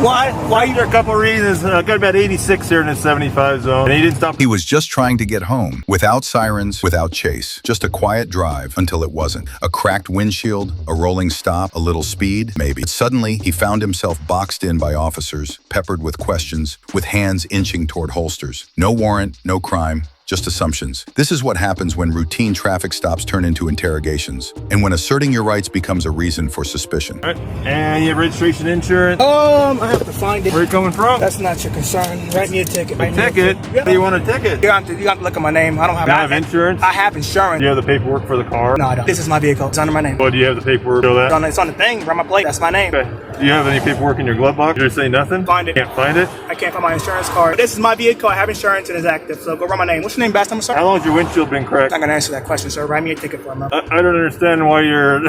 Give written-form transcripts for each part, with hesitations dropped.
Why? There are a couple of reasons. Got about 86 here in the 75 zone, and he didn't stop. He was just trying to get home, without sirens, without chase. Just a quiet drive until it wasn't. A cracked windshield, a rolling stop, a little speed, maybe. But suddenly, he found himself boxed in by officers, peppered with questions, with hands inching toward holsters. No warrant, no crime. Just assumptions. This is what happens when routine traffic stops turn into interrogations, and when asserting your rights becomes a reason for suspicion. All right. And you have registration, insurance? I have to find it. Where are you coming from? That's not your concern. Write me a ticket. Ticket? Yeah. You want a ticket? You have to look at my name. I don't have. You have insurance? I have insurance. Do you have the paperwork for the car? No, I don't. This is my vehicle. It's under my name. Well, do you have the paperwork to show that? It's on the thing. Write my plate. That's my name. Okay. Do you have any paperwork in your glove box? You're saying nothing? Find it. Can't find it? I can't find my insurance card. This is my vehicle. I have insurance and it's active. So go write my name. What's your name, last time, sir? How long has your windshield been cracked? I'm not gonna answer that question, sir. Write me a ticket for a month. I don't understand why you're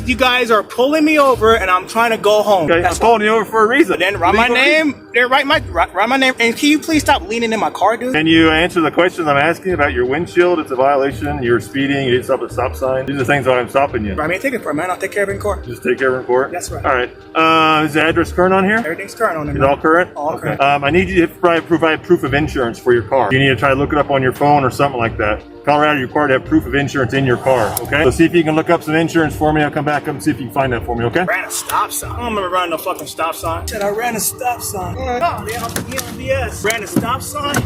you guys are pulling me over and I'm trying to go home. Okay, I'm pulling you over for a reason. Then write my name. Then write my name. And can you please stop leaning in my car, dude? Can you answer the questions I'm asking about your windshield? It's a violation. You're speeding. You didn't stop at a stop sign. These are the things why I'm stopping you. Write me a ticket for it, man. I'll take care of it in court. Just take care of it in court? That's right. All right. Is the address current on here? Everything's current on it. Is it all current? All okay. current. I need you to provide proof of insurance for your car. You need to try to look it up on your phone or something like that. Colorado, you're required to have proof of insurance in your car, okay? So see if you can look up some insurance for me. I'll come back up and see if you can find that for me, okay? Ran a stop sign. I don't remember running no fucking stop sign. Said I ran a stop sign. Oh, yeah, I'm BS. Ran a stop sign?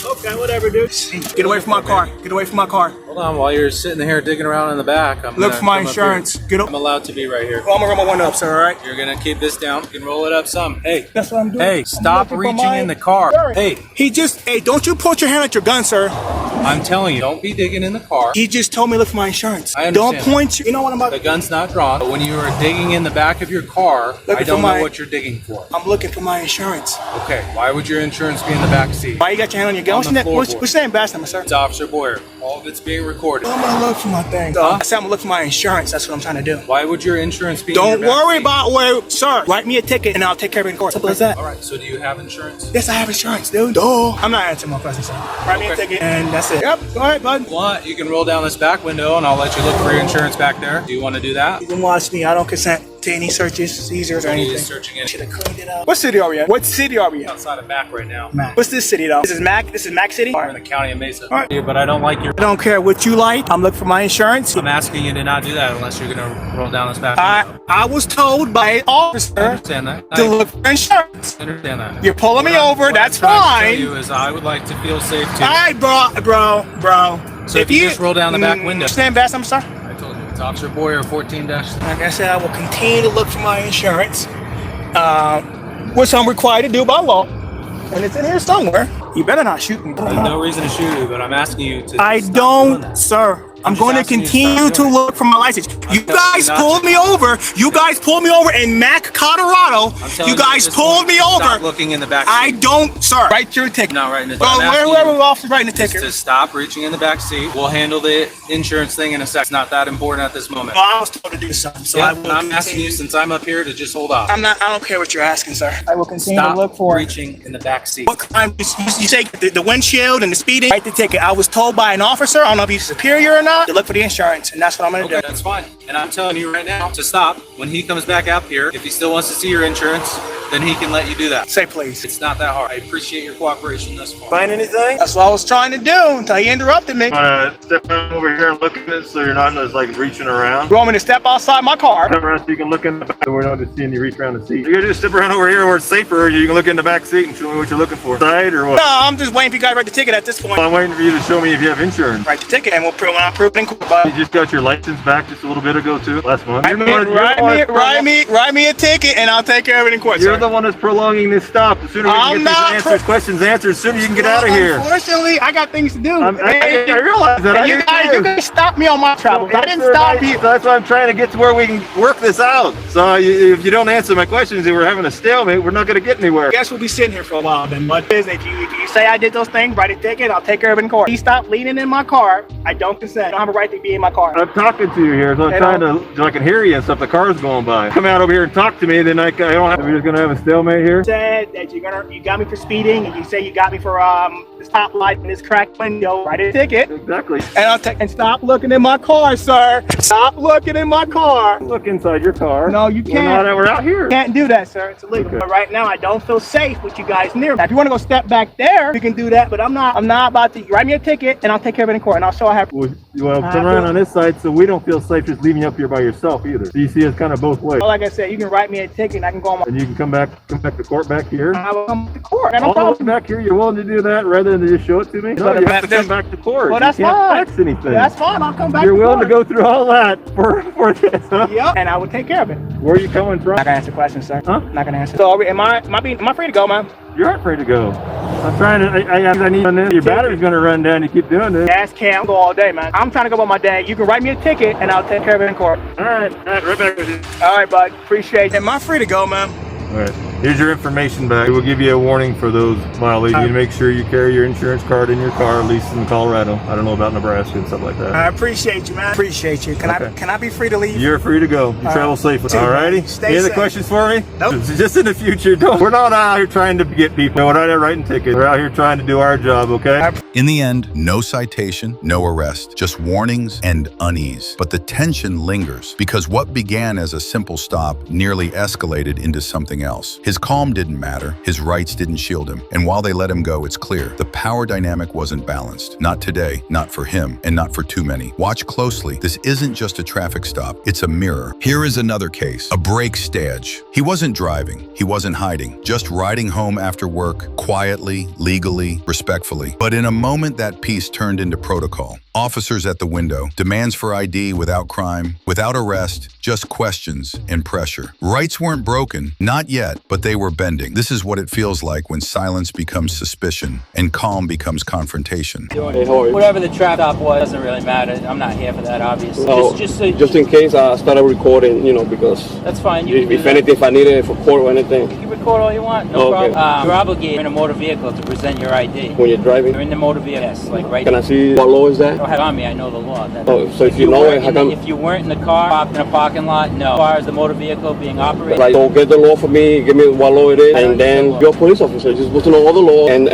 Okay, whatever, dude. Get away from my car. Get away from my car. Hold on, while you're sitting here digging around in the back, Look for my insurance. Get up. I'm allowed to be right here. Well, I'm gonna roll my window up, sir, all right? You're gonna keep this down. You can roll it up some. Hey. That's what I'm doing. Hey, stop reaching in the car. Hey. Hey, don't you point your hand at your gun, sir. I'm telling you, don't be digging in the car. He just told me to look for my insurance. I understand. Don't point you know what I'm about? The gun's not drawn, but when you are digging in the back of your car, I don't know what you're digging for. I'm looking for my insurance. Okay, why would your insurance be in the back seat? Why you got your hand on your gun? What's your name, last number, sir? It's Officer Boyer. All of it's being recorded. I'm gonna look for my thing. I said I'm gonna look for my insurance. That's what I'm trying to do. Why would your insurance be Don't in your back worry seat? about where, sir. Write me a ticket and I'll take care of it in court. Simple as that. All right, so do you have insurance? Yes, I have insurance, dude. Duh. I'm not answering my questions, sir. Write me a ticket and that's it. Yep, go ahead, bud. What? You can roll down this back window and I'll let you look for your insurance back there. Do you want to do that? You can watch me. I don't consent to any searches, seizures, or anything. Searching in. Should have cleaned it up. What city are we at? What city are we at? Outside of Mac right now. Mac. What's this city though? This is Mac. This is Mac City. We're in the county of Mesa. All right. Yeah, but I don't like your. I don't care what you like. I'm looking for my insurance. I'm asking you to not do that unless you're gonna roll down this back window. I was told by an officer I understand that. to look for insurance. I understand that. You're pulling me over. That's What I'm trying to fine. tell you is I would like to feel safe too. All right, bro. So if you just roll down the back window. Stand back, I'm sorry. I told you it's Officer Boyer 14 dash. Like I said, I will continue to look for my insurance, which I'm required to do by law, and it's in here somewhere. You better not shoot me. There's no reason to shoot you, but I'm asking you to. I stop doing that. don't, sir. I'm just going to asking you to continue stop to doing look for my license. You guys pulled me over. You guys pulled me over in Mac, Colorado. You guys pulled me over. Stop looking in the back seat. I don't, sir. Write your ticket. I'm not writing it. Well, whoever officer's writing the ticket. To stop reaching in the back seat. We'll handle the insurance thing in a sec. It's not that important at this moment. Well, I was told to do something, so Yeah, I will I'm asking you since I'm up here to just hold off. I don't care what you're asking, sir. I will continue Stop to look for reaching in the back seat. What crime? You say the windshield and the speeding. Write the ticket. I was told by an officer, I don't know if he's superior or not, to look for the insurance, and that's what I'm gonna Okay, do. that's fine. And I'm telling you right now to stop. When he comes back out here, if he still wants to see your insurance, then he can let you do that. Say please. It's not that hard. I appreciate your cooperation thus far. Find anything? That's what I was trying to do until he interrupted me. Step over here and look at it so you're not just like reaching around. You want me to step outside my car? Step around so you can look in the back. We're not just seeing you reach around the seat. You gotta just step around over here where it's safer. You can look in the back seat and show me what you're looking for. Side or what? No, I'm just waiting for you guys to write the ticket at this point. I'm waiting for you to show me if you have insurance. Write the ticket and we'll prove when I prove it in court. You just got your license back just a little bit ago too, last month. Write me a ticket and I'll take care of it in court, You're sir. the one that's prolonging this stop. The sooner we can get these questions answered, the sooner you can get out of here. Unfortunately, I got things to do. I realize that. You guys stopped me on my travels. I didn't stop you. That's why I'm trying to get to where we can work this out. So if you don't answer my questions and we're having a stalemate, we're not going to get anywhere. I guess we'll be sitting here for a while then. But if you say I did those things, write a ticket, I'll take care of it in court. He stopped leaning in my car. I don't consent. I don't have a right to be in my car. I'm talking to you here, so I'm trying to, so I can hear you and stuff. The car's going by. Come out over here and talk to me, then I don't have. We're just going to have a stalemate here. Said that you got me for speeding, and you say you got me for this top light and this cracked window, write a ticket. Exactly. And I'll take and stop looking in my car, sir. Stop looking in my car. Look inside your car. No, you can't. We're out here. Can't do that, sir. It's illegal. Okay. But right now, I don't feel safe with you guys near me. Now, if you want to go step back there, you can do that. But I'm not about to. Write me a ticket, and I'll take care of it in court. And I'll show I have. Well, turn around on this side, so we don't feel safe just leaving you up here by yourself either. So you see it's kind of both ways. Well, like I said, you can write me a ticket, and I can go on my. And you can come back to court back here. I will come to court. I All don't the way back here, you're willing to do that rather than just show it to me? No, you have to come back to court. Well, that's you can't fine. fax anything. That's fine. I'll come back. You're willing to go through all that for this, huh? Yep. And I will take care of it. Where are you coming from? Not gonna answer questions, sir. Huh? Not gonna answer. So, am I free to go, man? You're not free to go. I'm trying to. I need on this. Your battery's gonna run down. You keep doing this. Gas can go all day, man. I'm trying to go with my dad. You can write me a ticket, and I'll take care of it in court. All right, right back with you. All right, bud. Appreciate it. Am I free to go, man? All right, here's your information back. We'll give you a warning for those violations. You need to make sure you carry your insurance card in your car, at least in Colorado. I don't know about Nebraska and stuff like that. I appreciate you, man. Appreciate you. Can I be free to leave? You're free to go. You travel safely. Too, All righty. Stay Any other safe. questions for me? Nope. Just in the future, we're not out here trying to get people. We're not out here writing tickets. We're out here trying to do our job, okay? In the end, no citation, no arrest, just warnings and unease. But the tension lingers because what began as a simple stop nearly escalated into something else. His calm didn't matter, his rights didn't shield him, and while they let him go, it's clear the power dynamic wasn't balanced. Not today, not for him, and not for too many. Watch closely. This isn't just a traffic stop, it's a mirror. Here is another case, a break stage. He wasn't driving, he wasn't hiding, just riding home after work, quietly, legally, respectfully. But in a moment, that peace turned into protocol. Officers at the window, demands for ID without crime, without arrest, just questions and pressure. Rights weren't broken, not yet, but they were bending. This is what it feels like when silence becomes suspicion and calm becomes confrontation. Hey, how are you? Whatever the trap stop was, doesn't really matter. I'm not here for that, obviously. Oh, Just in case I started recording, because that's fine. You can if do anything, if I need it for court or anything. You can record all you want, no Okay. problem. You're obligated in a motor vehicle to present your ID. When you're driving, You're in the motor vehicle, yes, like right. can I see what law is I that? don't have it on me. I know the law. Oh, so if you know it, how come? If you weren't in the car, parked in a parking lot, no. As far as the motor vehicle being operated, Right, so get the law for me, give me what law it is, and then you're a police officer. You're supposed to know all the law, and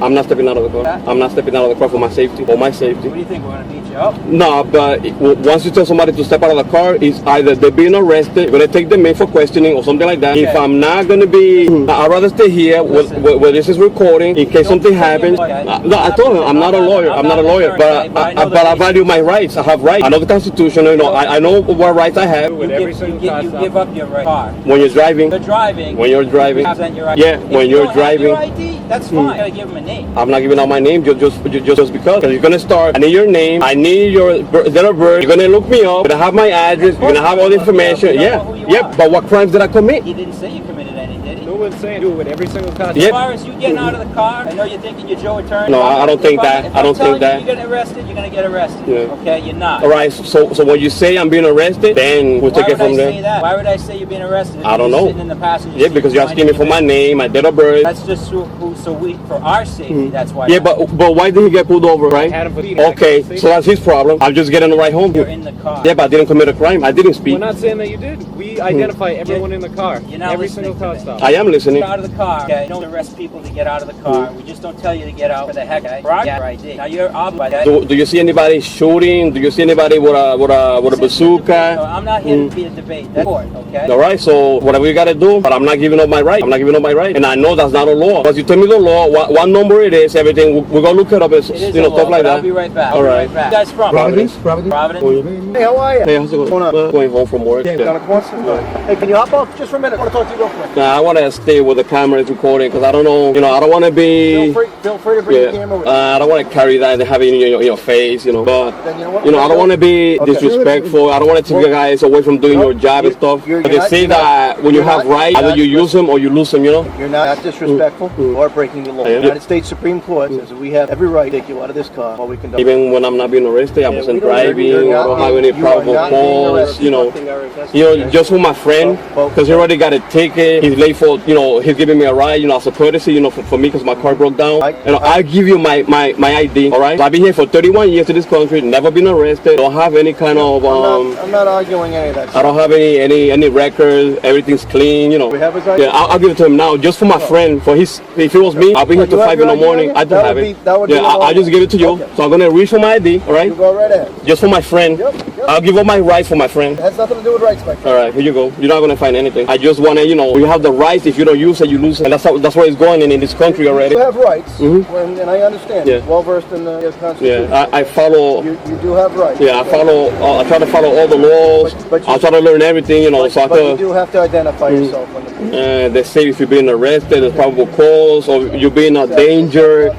I'm not stepping out of the car. I'm not stepping out of the car for my safety. For my safety. what do you think? We're gonna beat you up? No, but once you tell somebody to step out of the car, it's either they're being arrested, you're gonna take them in for questioning or something like that. Okay. If I'm not gonna be, I'd rather stay here where this is recording in case something happens. No, I told him I'm not a lawyer. I'm not a lawyer, but I value my rights. I have rights. I know the Constitution. I know what rights I have. You give up your right car. When you're driving. You're driving. When you're driving. Present your ID. Yeah, If when you you're don't have driving. your ID, that's fine. You gotta give them a name. I'm not giving out my name just because. You're gonna start. I need your name. I need your date of birth. You're gonna look me up. You're gonna have my address. You're gonna have all the information. Yeah. But what crimes did I commit? He didn't say you committed any, did he? No one's saying do it with every single car. As far as you getting out of the car, I know you're thinking you're Joe Attorney. No, I don't think that. If I don't think I'm telling that. you you're getting arrested, you're gonna get arrested. Yeah. Okay, you're not. All right. So when you say I'm being arrested, then we'll Why take it would I from say there. that? Why would I say you're being arrested? If I don't you're know. Sitting in the passenger Yeah, seat because you're asking me for my name, my date of birth. That's just for our safety. That's why. Yeah, but why did he get pulled over, right? Had him for speeding. Okay, so that's his problem. I'm just getting the ride home. you're in the car. Yeah, but I didn't commit a crime. I didn't We're speed. not saying that you did. We identify everyone in the car. You're not every listening single car to me. stop. I am listening. Get out of the car. Okay, you don't arrest people to get out of the car. We just don't tell you to get out for the heck. Okay? For our ID. Now you're obligated. Do you see anybody shooting? Do you see anybody with a So bazooka? I'm not here to be a debate. That's court, okay? All right, so whatever you gotta do, but I'm not giving up my right. I'm not giving up my right, and I know that's not a law. Once you tell me the law, what number it is, everything, we're gonna look it up. It's, It is you know, a law, stuff like but that. I'll be right back. All right. Where you guys from? Providence. Providence. Hey, how are you? Hey, how's it going? Going home from work. Down Yeah. the corner? Hey, can you hop off just for a minute? I want to talk to you real quick. Nah, I want to stay with the camera is recording because I don't know. I don't want to be. Feel free to bring the camera with you. I don't want to carry that and have it in your face, But Then you know what? I don't want to be Okay. disrespectful. I don't want to take you guys away from doing your job and stuff. you're But they not- say you're that not- when you you're have not- rights, you're either not you use them or you lose them. You're not disrespectful or breaking the law. I am. The United States Supreme Court says that we have every right to take you out of this car while we conduct. Even when I'm not being arrested, I wasn't we don't- driving. you're I not don't have being- any you are probable not being cause. arrested. Just for my friend, Well, because he already got a ticket. He's late for he's giving me a ride, as a courtesy, for me because my car broke down. I'll give you my ID, all right? So I've been here for 31 years in this country, never been arrested, don't have any kind of, I'm not arguing any of that. I don't have any records, everything's clean, We have his ID? Yeah, I'll give it to him now, just for my friend, if it was me, I'll be here till 5 in the morning. I don't have it. Yeah, I'll just give it to you. Okay. So I'm gonna reach for my ID, all right? You go right ahead. Just for my friend. Yep. I'll give up my rights for my friend. It has nothing to do with rights, my friend. All right, here you go. You're not gonna find anything. I just wanna, you have the rights. If you don't use it, you lose it. And that's where it's going in this country already. You have rights, and I understand. Yeah. Well versed in the Constitution. Yeah, I follow. You do have rights. Yeah, I follow. I try to follow all the laws. But I try to learn everything, so I but you can. do have to identify yourself when the police. They say if you're being arrested, there's probable cause, or you're being a danger.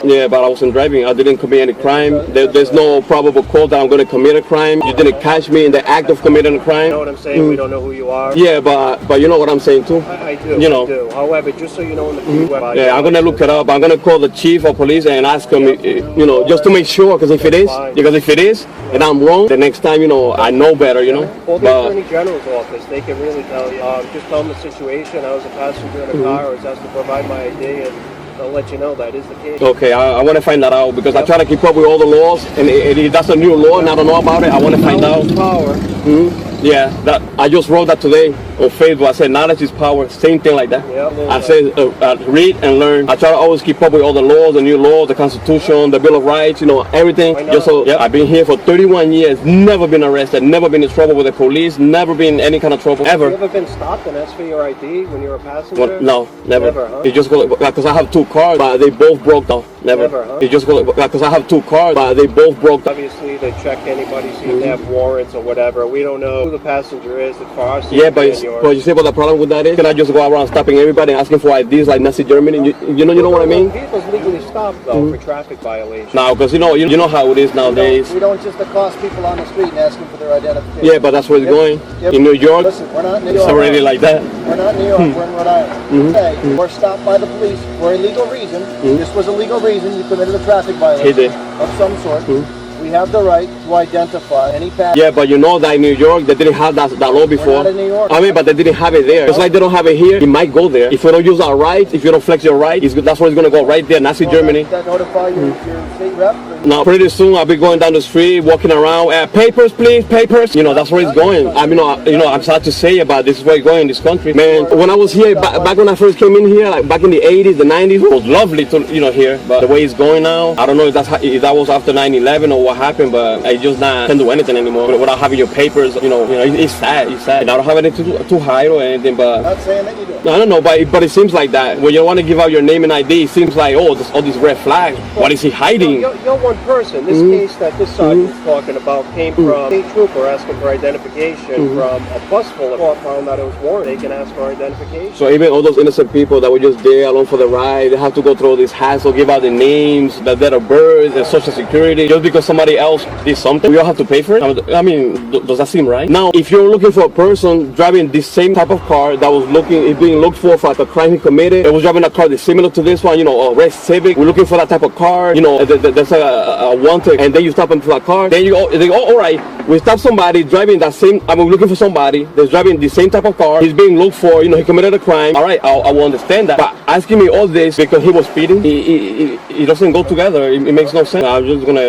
Yeah, but I wasn't driving. I didn't commit any crime. There's no probable cause that I'm going to commit a crime. You didn't catch me in the act of committing a crime. You know what I'm saying? We don't know who you are. Yeah, but you know what I'm saying too. I do. I do. However, just so you know in the future. Yeah, I'm going to look it up. I'm going to call the chief of police and ask him, just to make sure. Because if it is, and I'm wrong, the next time, I know better, Well, the Attorney General's office, they can really tell you. Just tell them the situation. I was a passenger in a car. I was asked to provide my ID, and they'll let you know that is the case. Okay, I want to find that out because I try to keep up with all the laws, and if that's a new law and I don't know about it, I want to find out. Power. Yeah, I just wrote that today on Facebook. I said knowledge is power, same thing like that. I said read and learn. I try to always keep up with all the laws, the new laws, the Constitution, the Bill of Rights, everything. Just so, I've been here for 31 years, never been arrested, never been in trouble with the police, never been in any kind of trouble, ever. Have you ever been stopped and asked for your ID when you were a passenger? Well, no, never. Never, huh? It just because I have two cars, but they both broke down. Never. Huh? It just because I have two cars, but they both broke down. Obviously, they check anybody, see if they have warrants or whatever. We don't know who the passenger is. It's for our safety. Yeah, but you see what the problem with that is? Can I just go around stopping everybody and asking for IDs like Nazi Germany? You know what I mean? Vehicles legally stopped though for traffic violations. No, because you know how it is nowadays. We don't just accost people on the street and ask them for their identification. Yeah, but that's where it's going. In New York, Listen, we're not in New York. it's already like that. We're not in New York, we're in Rhode Island. Okay, we're stopped by the police for a legal reason. This was a legal reason. You committed a traffic violation of some sort. We have the right to identify any passenger. Yeah, but you know that in New York, they didn't have that law before. We're not in New York. I mean, but they didn't have it there. Just like they don't have it here, it might go there. If you don't use our rights, if you don't flex your right, that's where it's going to go, right there, Nazi Germany. That notify your state rep? Now, pretty soon, I'll be going down the street, walking around, papers, please, papers. That's where it's going. I mean, I'm sad to say it, but this is where it's going in this country. Man, when I was here, back when I first came in here, like back in the 80s, the 90s, it was lovely to, here. But the way it's going now, I don't know if that was after 9/11 or what happened, but I just can't do anything anymore without having your papers. It's sad. It's sad. I don't have anything to hide or anything, but I'm not saying that you do. I don't know, but it seems like that. When you want to give out your name and ID, it seems like, there's all these red flags. What is he hiding? You're one person. This case that this sergeant is talking about came from a state trooper asking for identification from a bus full of people found that it was warranted. They can ask for identification. So even all those innocent people that were just there along for the ride, they have to go through all this hassle, give out the names, the date of birth, the social security, just because somebody else did something. We all have to pay for it. I mean, does that seem right? Now, if you're looking for a person driving this same type of car that was being looked for like a crime he committed, it was driving a car that's similar to this one, a red Civic. We're looking for that type of car. There's a wanted, and then you stop him for a car. Then they go, all right, we stop somebody driving that same. we're looking for somebody that's driving the same type of car. He's being looked for. He committed a crime. All right, I will understand that. But asking me all this because he was speeding, it doesn't go together. It makes no sense. I'm just gonna,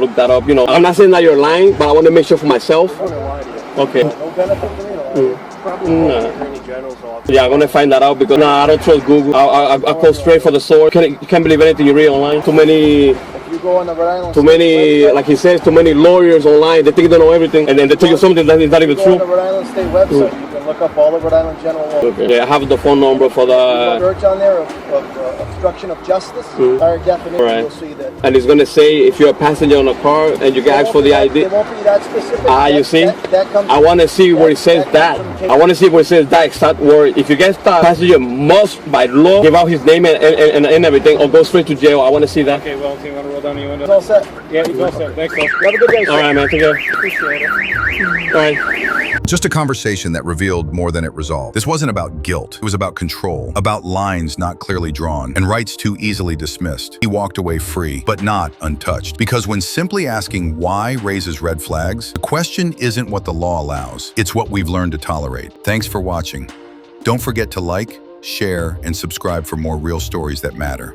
look that up. I'm not saying that you're lying, but I want to make sure for myself. Okay. No benefit to me. Attorney General's office. Yeah, I'm gonna find that out because I don't trust Google. I go straight for the source. You can't believe anything you read online. Too many. You go on the Rhode Island too many, like he says, too many lawyers online. They think they know everything, and then they tell you something that is not even true. On the Rhode Island State website, you can look up all the Rhode Island general laws. Okay. Yeah, I have the phone number for the. Search on there of obstruction of justice. Entire definition, Right. you'll see that. And it's gonna say if you're a passenger on a car and you get asked for the ID. It won't be that specific. You see? That comes I want to see where it says that. I want to see where it says that exact word. If you get stopped, passenger must, by law, give out his name and everything, or go straight to jail. I want to see that. Okay, well, do you want to roll down your window? It's all set. Yeah, it's all set. Thanks, sir. Have a good day, sir. All right, man. Take care. Appreciate it. All right. Just a conversation that revealed more than it resolved. This wasn't about guilt. It was about control, about lines not clearly drawn and rights too easily dismissed. He walked away free, but not untouched. Because when simply asking why raises red flags, the question isn't what the law allows. It's what we've learned to tolerate. Thanks for watching. Don't forget to like, share, and subscribe for more real stories that matter.